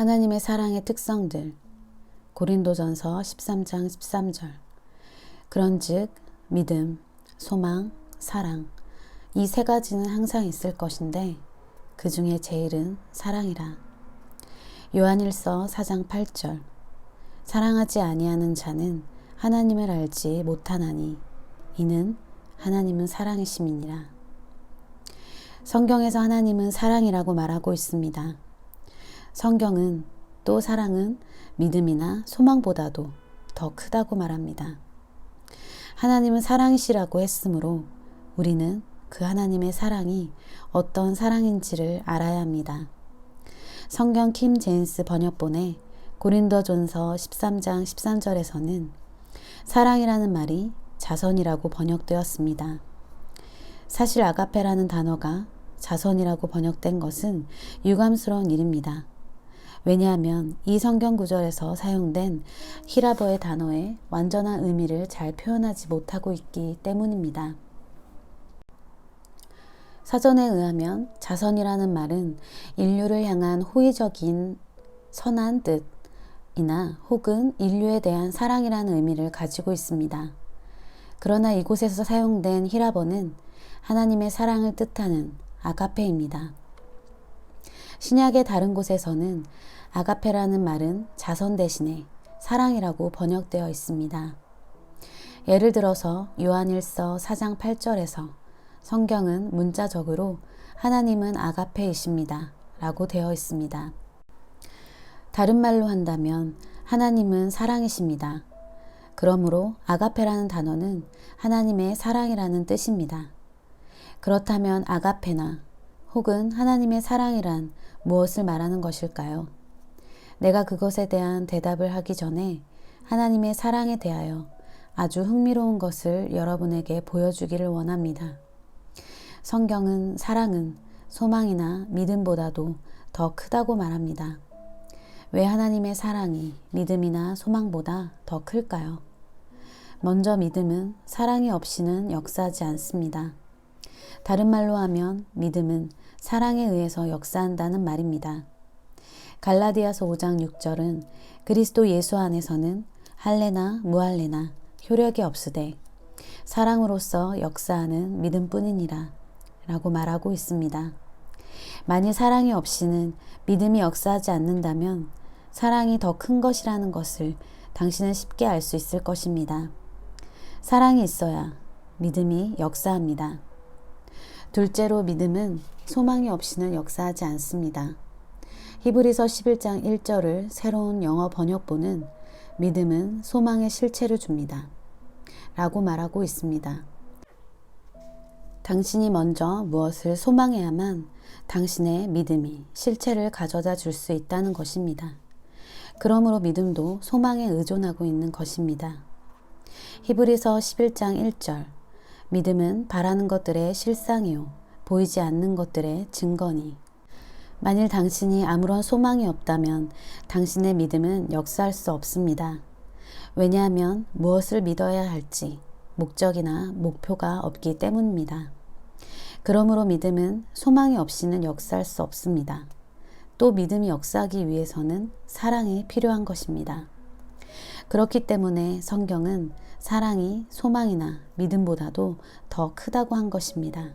하나님의 사랑의 특성들. 고린도전서 13장 13절. 그런즉 믿음, 소망, 사랑, 이 세 가지는 항상 있을 것인데 그 중에 제일은 사랑이라. 요한일서 4장 8절. 사랑하지 아니하는 자는 하나님을 알지 못하나니 이는 하나님은 사랑이심이니라. 성경에서 하나님은 사랑이라고 말하고 있습니다. 성경은 또 사랑은 믿음이나 소망보다도 더 크다고 말합니다. 하나님은 사랑이시라고 했으므로 우리는 그 하나님의 사랑이 어떤 사랑인지를 알아야 합니다. 성경 킴 제임스 번역본의 고린도전서 13장 13절에서는 사랑이라는 말이 자선이라고 번역되었습니다. 사실 아가페라는 단어가 자선이라고 번역된 것은 유감스러운 일입니다. 왜냐하면 이 성경 구절에서 사용된 히라버의 단어의 완전한 의미를 잘 표현하지 못하고 있기 때문입니다. 사전에 의하면 자선이라는 말은 인류를 향한 호의적인 선한 뜻이나 혹은 인류에 대한 사랑이라는 의미를 가지고 있습니다. 그러나 이곳에서 사용된 히라버는 하나님의 사랑을 뜻하는 아가페입니다. 신약의 다른 곳에서는 아가페라는 말은 자선 대신에 사랑이라고 번역되어 있습니다. 예를 들어서 요한일서 4장 8절에서 성경은 문자적으로 하나님은 아가페이십니다 라고 되어 있습니다. 다른 말로 한다면 하나님은 사랑이십니다. 그러므로 아가페라는 단어는 하나님의 사랑이라는 뜻입니다. 그렇다면 아가페나 혹은 하나님의 사랑이란 무엇을 말하는 것일까요? 내가 그것에 대한 대답을 하기 전에 하나님의 사랑에 대하여 아주 흥미로운 것을 여러분에게 보여주기를 원합니다. 성경은 사랑은 소망이나 믿음보다도 더 크다고 말합니다. 왜 하나님의 사랑이 믿음이나 소망보다 더 클까요? 먼저 믿음은 사랑이 없이는 역사하지 않습니다. 다른 말로 하면 믿음은 사랑에 의해서 역사한다는 말입니다. 갈라디아서 5장 6절은 그리스도 예수 안에서는 할례나 무할례나 효력이 없으되 사랑으로서 역사하는 믿음뿐이니라 라고 말하고 있습니다. 만일 사랑이 없이는 믿음이 역사하지 않는다면 사랑이 더 큰 것이라는 것을 당신은 쉽게 알 수 있을 것입니다. 사랑이 있어야 믿음이 역사합니다. 둘째로 믿음은 소망이 없이는 역사하지 않습니다. 히브리서 11장 1절을 새로운 영어 번역본은 믿음은 소망의 실체를 줍니다 라고 말하고 있습니다. 당신이 먼저 무엇을 소망해야만 당신의 믿음이 실체를 가져다 줄 수 있다는 것입니다. 그러므로 믿음도 소망에 의존하고 있는 것입니다. 히브리서 11장 1절 믿음은 바라는 것들의 실상이요 보이지 않는 것들의 증거니. 만일 당신이 아무런 소망이 없다면 당신의 믿음은 역사할 수 없습니다. 왜냐하면 무엇을 믿어야 할지 목적이나 목표가 없기 때문입니다. 그러므로 믿음은 소망이 없이는 역사할 수 없습니다. 또 믿음이 역사하기 위해서는 사랑이 필요한 것입니다. 그렇기 때문에 성경은 사랑이 소망이나 믿음보다도 더 크다고 한 것입니다.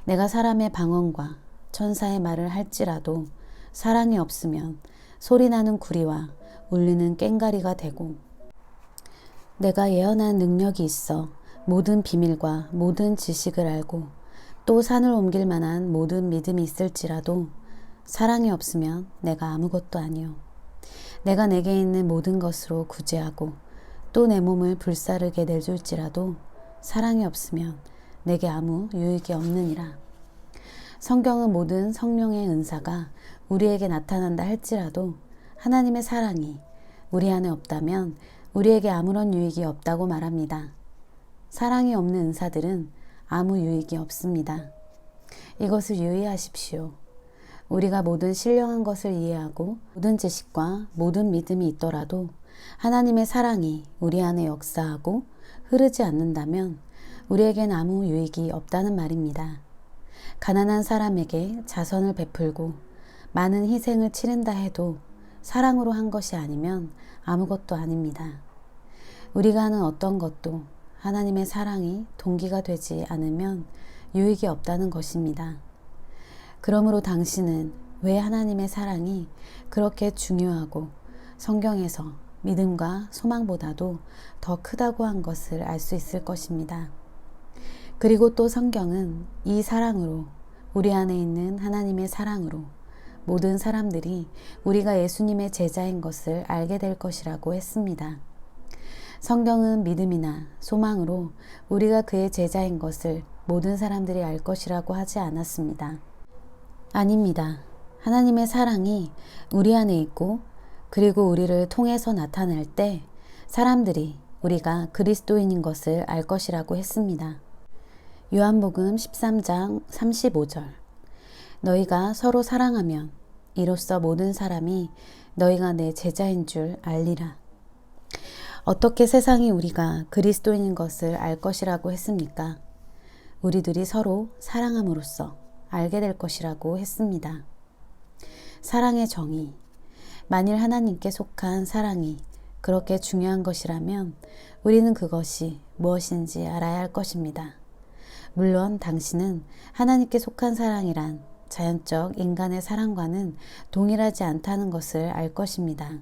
내가 사람의 방언과 천사의 말을 할지라도 사랑이 없으면 소리나는 구리와 울리는 꽹과리가 되고 내가 예언한 능력이 있어 모든 비밀과 모든 지식을 알고 또 산을 옮길 만한 모든 믿음이 있을지라도 사랑이 없으면 내가 아무것도 아니요 내가 내게 있는 모든 것으로 구제하고 또 내 몸을 불사르게 내줄지라도 사랑이 없으면 내게 아무 유익이 없느니라. 성경은 모든 성령의 은사가 우리에게 나타난다 할지라도 하나님의 사랑이 우리 안에 없다면 우리에게 아무런 유익이 없다고 말합니다. 사랑이 없는 은사들은 아무 유익이 없습니다. 이것을 유의하십시오. 우리가 모든 신령한 것을 이해하고 모든 지식과 모든 믿음이 있더라도 하나님의 사랑이 우리 안에 역사하고 흐르지 않는다면 우리에겐 아무 유익이 없다는 말입니다. 가난한 사람에게 자선을 베풀고 많은 희생을 치른다 해도 사랑으로 한 것이 아니면 아무것도 아닙니다. 우리가 하는 어떤 것도 하나님의 사랑이 동기가 되지 않으면 유익이 없다는 것입니다. 그러므로 당신은 왜 하나님의 사랑이 그렇게 중요하고 성경에서 믿음과 소망보다도 더 크다고 한 것을 알 수 있을 것입니다. 그리고 또 성경은 이 사랑으로, 우리 안에 있는 하나님의 사랑으로 모든 사람들이 우리가 예수님의 제자인 것을 알게 될 것이라고 했습니다. 성경은 믿음이나 소망으로 우리가 그의 제자인 것을 모든 사람들이 알 것이라고 하지 않았습니다. 아닙니다. 하나님의 사랑이 우리 안에 있고 그리고 우리를 통해서 나타날 때 사람들이 우리가 그리스도인인 것을 알 것이라고 했습니다. 요한복음 13장 35절 너희가 서로 사랑하면 이로써 모든 사람이 너희가 내 제자인 줄 알리라. 어떻게 세상이 우리가 그리스도인인 것을 알 것이라고 했습니까? 우리들이 서로 사랑함으로써 알게 될 것이라고 했습니다. 사랑의 정의. 만일 하나님께 속한 사랑이 그렇게 중요한 것이라면 우리는 그것이 무엇인지 알아야 할 것입니다. 물론 당신은 하나님께 속한 사랑이란 자연적 인간의 사랑과는 동일하지 않다는 것을 알 것입니다.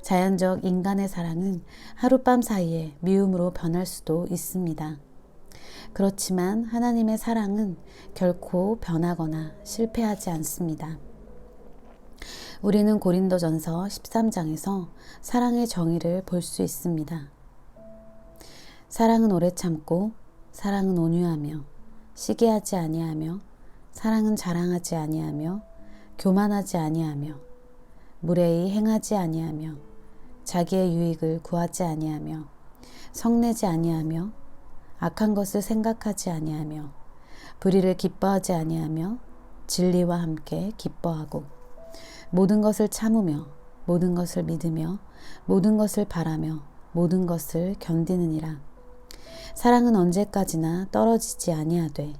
자연적 인간의 사랑은 하룻밤 사이에 미움으로 변할 수도 있습니다. 그렇지만 하나님의 사랑은 결코 변하거나 실패하지 않습니다. 우리는 고린도전서 13장에서 사랑의 정의를 볼 수 있습니다. 사랑은 오래 참고 사랑은 온유하며 시기하지 아니하며 사랑은 자랑하지 아니하며 교만하지 아니하며 무례히 행하지 아니하며 자기의 유익을 구하지 아니하며 성내지 아니하며 악한 것을 생각하지 아니하며 불의를 기뻐하지 아니하며 진리와 함께 기뻐하고 모든 것을 참으며 모든 것을 믿으며 모든 것을 바라며 모든 것을 견디느니라. 사랑은 언제까지나 떨어지지 아니하되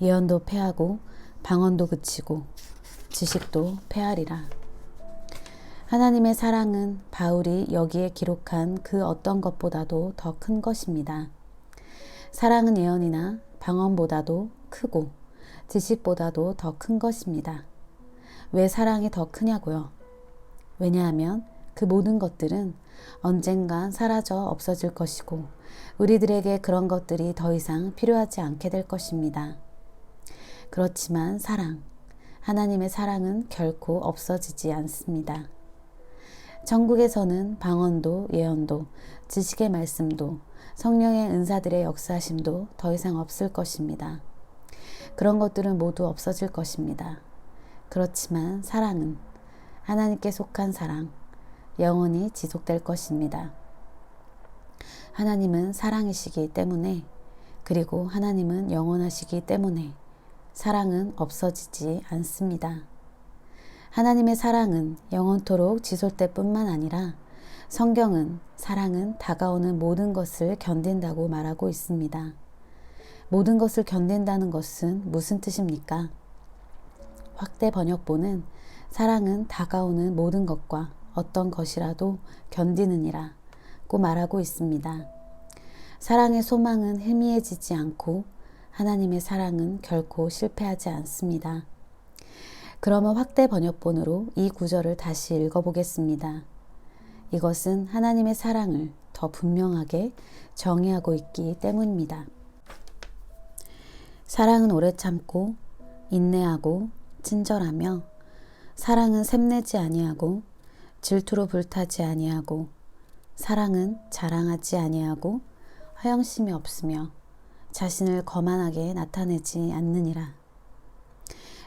예언도 패하고 방언도 그치고 지식도 패하리라. 하나님의 사랑은 바울이 여기에 기록한 그 어떤 것보다도 더 큰 것입니다. 사랑은 예언이나 방언보다도 크고 지식보다도 더 큰 것입니다. 왜 사랑이 더 크냐고요? 왜냐하면 그 모든 것들은 언젠간 사라져 없어질 것이고 우리들에게 그런 것들이 더 이상 필요하지 않게 될 것입니다. 그렇지만 사랑, 하나님의 사랑은 결코 없어지지 않습니다. 천국에서는 방언도 예언도 지식의 말씀도 성령의 은사들의 역사심도 더 이상 없을 것입니다. 그런 것들은 모두 없어질 것입니다. 그렇지만 사랑은 하나님께 속한 사랑, 영원히 지속될 것입니다. 하나님은 사랑이시기 때문에 그리고 하나님은 영원하시기 때문에 사랑은 없어지지 않습니다. 하나님의 사랑은 영원토록 지속될 뿐만 아니라 성경은 사랑은 다가오는 모든 것을 견딘다고 말하고 있습니다. 모든 것을 견딘다는 것은 무슨 뜻입니까? 확대 번역본은 사랑은 다가오는 모든 것과 어떤 것이라도 견디느니라고 말하고 있습니다. 사랑의 소망은 희미해지지 않고 하나님의 사랑은 결코 실패하지 않습니다. 그러면 확대 번역본으로 이 구절을 다시 읽어보겠습니다. 이것은 하나님의 사랑을 더 분명하게 정의하고 있기 때문입니다. 사랑은 오래 참고 인내하고 친절하며 사랑은 샘내지 아니하고 질투로 불타지 아니하고 사랑은 자랑하지 아니하고 허영심이 없으며 자신을 거만하게 나타내지 않느니라.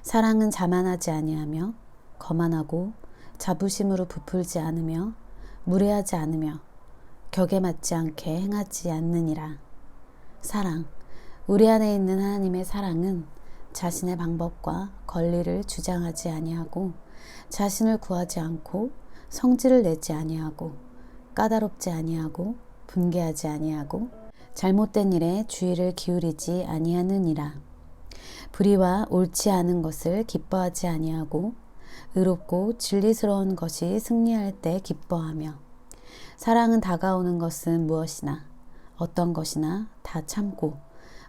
사랑은 자만하지 아니하며 거만하고 자부심으로 부풀지 않으며 무례하지 않으며 격에 맞지 않게 행하지 않느니라. 사랑, 우리 안에 있는 하나님의 사랑은 자신의 방법과 권리를 주장하지 아니하고 자신을 구하지 않고 성질을 내지 아니하고 까다롭지 아니하고 분개하지 아니하고 잘못된 일에 주의를 기울이지 아니하느니라. 불의와 옳지 않은 것을 기뻐하지 아니하고 의롭고 진리스러운 것이 승리할 때 기뻐하며 사랑은 다가오는 것은 무엇이나 어떤 것이나 다 참고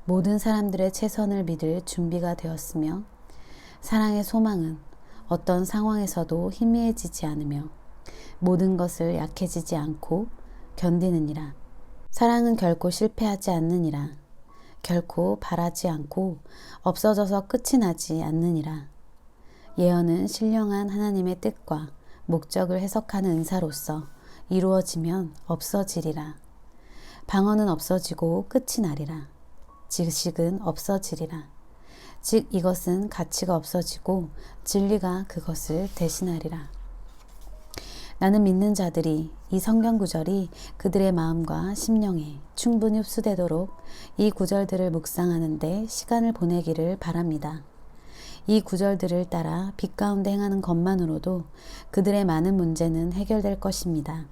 모든 사람들의 최선을 믿을 준비가 되었으며 사랑의 소망은 어떤 상황에서도 희미해지지 않으며 모든 것을 약해지지 않고 견디느니라. 사랑은 결코 실패하지 않느니라. 결코 바라지 않고 없어져서 끝이 나지 않느니라. 예언은 신령한 하나님의 뜻과 목적을 해석하는 은사로서 이루어지면 없어지리라. 방언은 없어지고 끝이 나리라. 지식은 없어지리라. 즉 이것은 가치가 없어지고 진리가 그것을 대신하리라. 나는 믿는 자들이 이 성경 구절이 그들의 마음과 심령에 충분히 흡수되도록 이 구절들을 묵상하는 데 시간을 보내기를 바랍니다. 이 구절들을 따라 빛 가운데 행하는 것만으로도 그들의 많은 문제는 해결될 것입니다.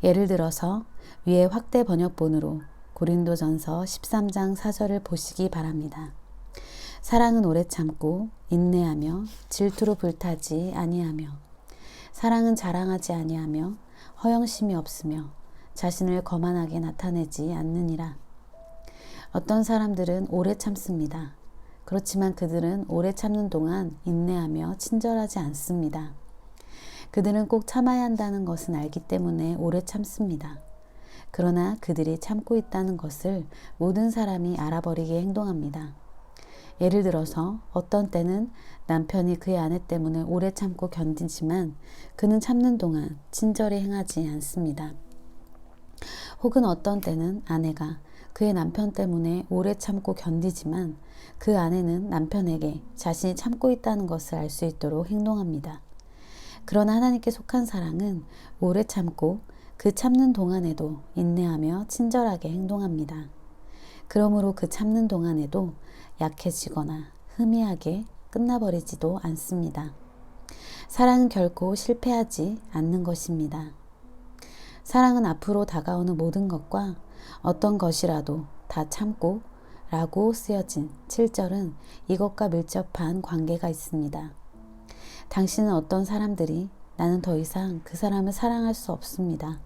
예를 들어서 위에 확대 번역본으로 고린도전서 13장 4절을 보시기 바랍니다. 사랑은 오래 참고 인내하며 질투로 불타지 아니하며 사랑은 자랑하지 아니하며 허영심이 없으며 자신을 거만하게 나타내지 않느니라. 어떤 사람들은 오래 참습니다. 그렇지만 그들은 오래 참는 동안 인내하며 친절하지 않습니다. 그들은 꼭 참아야 한다는 것은 알기 때문에 오래 참습니다. 그러나 그들이 참고 있다는 것을 모든 사람이 알아버리게 행동합니다. 예를 들어서 어떤 때는 남편이 그의 아내 때문에 오래 참고 견디지만 그는 참는 동안 친절히 행하지 않습니다. 혹은 어떤 때는 아내가 그의 남편 때문에 오래 참고 견디지만 그 아내는 남편에게 자신이 참고 있다는 것을 알 수 있도록 행동합니다. 그러나 하나님께 속한 사랑은 오래 참고 그 참는 동안에도 인내하며 친절하게 행동합니다. 그러므로 그 참는 동안에도 약해지거나 희미하게 끝나버리지도 않습니다. 사랑은 결코 실패하지 않는 것입니다. 사랑은 앞으로 다가오는 모든 것과 어떤 것이라도 다 참고 라고 쓰여진 7절은 이것과 밀접한 관계가 있습니다. 당신은 어떤 사람들이 나는 더 이상 그 사람을 사랑할 수 없습니다.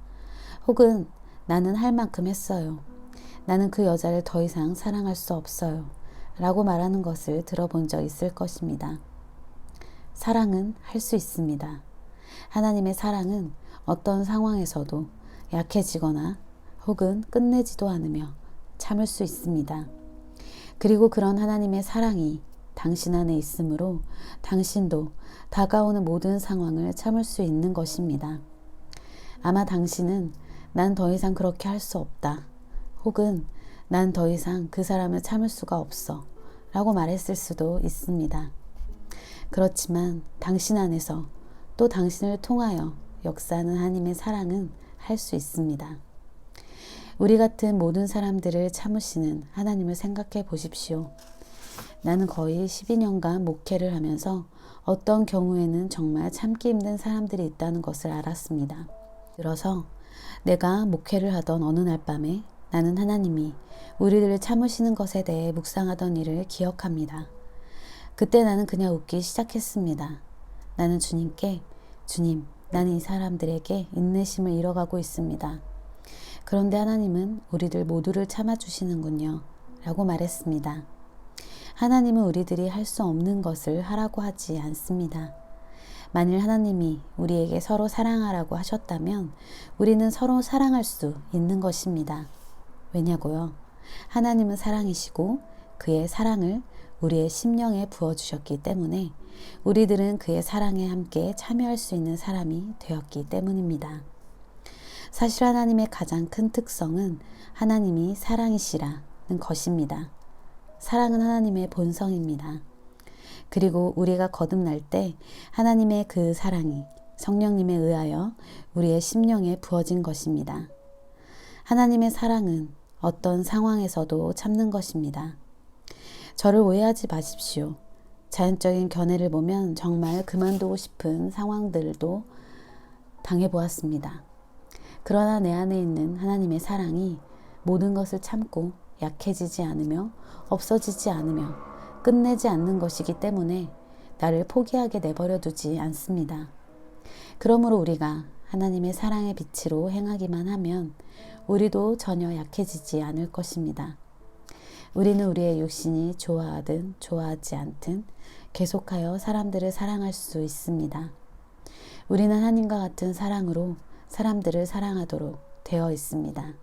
혹은 나는 할 만큼 했어요. 나는 그 여자를 더 이상 사랑할 수 없어요. 라고 말하는 것을 들어본 적 있을 것입니다. 사랑은 할 수 있습니다. 하나님의 사랑은 어떤 상황에서도 약해지거나 혹은 끝내지도 않으며 참을 수 있습니다. 그리고 그런 하나님의 사랑이 당신 안에 있으므로 당신도 다가오는 모든 상황을 참을 수 있는 것입니다. 아마 당신은 난 더 이상 그렇게 할 수 없다. 혹은 난 더 이상 그 사람을 참을 수가 없어 라고 말했을 수도 있습니다. 그렇지만 당신 안에서 또 당신을 통하여 역사하는 하나님의 사랑은 할 수 있습니다. 우리 같은 모든 사람들을 참으시는 하나님을 생각해 보십시오. 나는 거의 12년간 목회를 하면서 어떤 경우에는 정말 참기 힘든 사람들이 있다는 것을 알았습니다. 들어서 내가 목회를 하던 어느 날 밤에 나는 하나님이 우리들을 참으시는 것에 대해 묵상하던 일을 기억합니다. 그때 나는 그냥 웃기 시작했습니다. 나는 주님께 주님, 나는 이 사람들에게 인내심을 잃어가고 있습니다. 그런데 하나님은 우리들 모두를 참아주시는군요. 라고 말했습니다. 하나님은 우리들이 할 수 없는 것을 하라고 하지 않습니다. 만일 하나님이 우리에게 서로 사랑하라고 하셨다면 우리는 서로 사랑할 수 있는 것입니다. 왜냐고요? 하나님은 사랑이시고 그의 사랑을 우리의 심령에 부어주셨기 때문에 우리들은 그의 사랑에 함께 참여할 수 있는 사람이 되었기 때문입니다. 사실 하나님의 가장 큰 특성은 하나님이 사랑이시라는 것입니다. 사랑은 하나님의 본성입니다. 그리고 우리가 거듭날 때 하나님의 그 사랑이 성령님에 의하여 우리의 심령에 부어진 것입니다. 하나님의 사랑은 어떤 상황에서도 참는 것입니다. 저를 오해하지 마십시오. 자연적인 견해를 보면 정말 그만두고 싶은 상황들도 당해보았습니다. 그러나 내 안에 있는 하나님의 사랑이 모든 것을 참고 약해지지 않으며 없어지지 않으며 끝내지 않는 것이기 때문에 나를 포기하게 내버려 두지 않습니다. 그러므로 우리가 하나님의 사랑의 빛으로 행하기만 하면 우리도 전혀 약해지지 않을 것입니다. 우리는 우리의 육신이 좋아하든 좋아하지 않든 계속하여 사람들을 사랑할 수 있습니다. 우리는 하나님과 같은 사랑으로 사람들을 사랑하도록 되어 있습니다.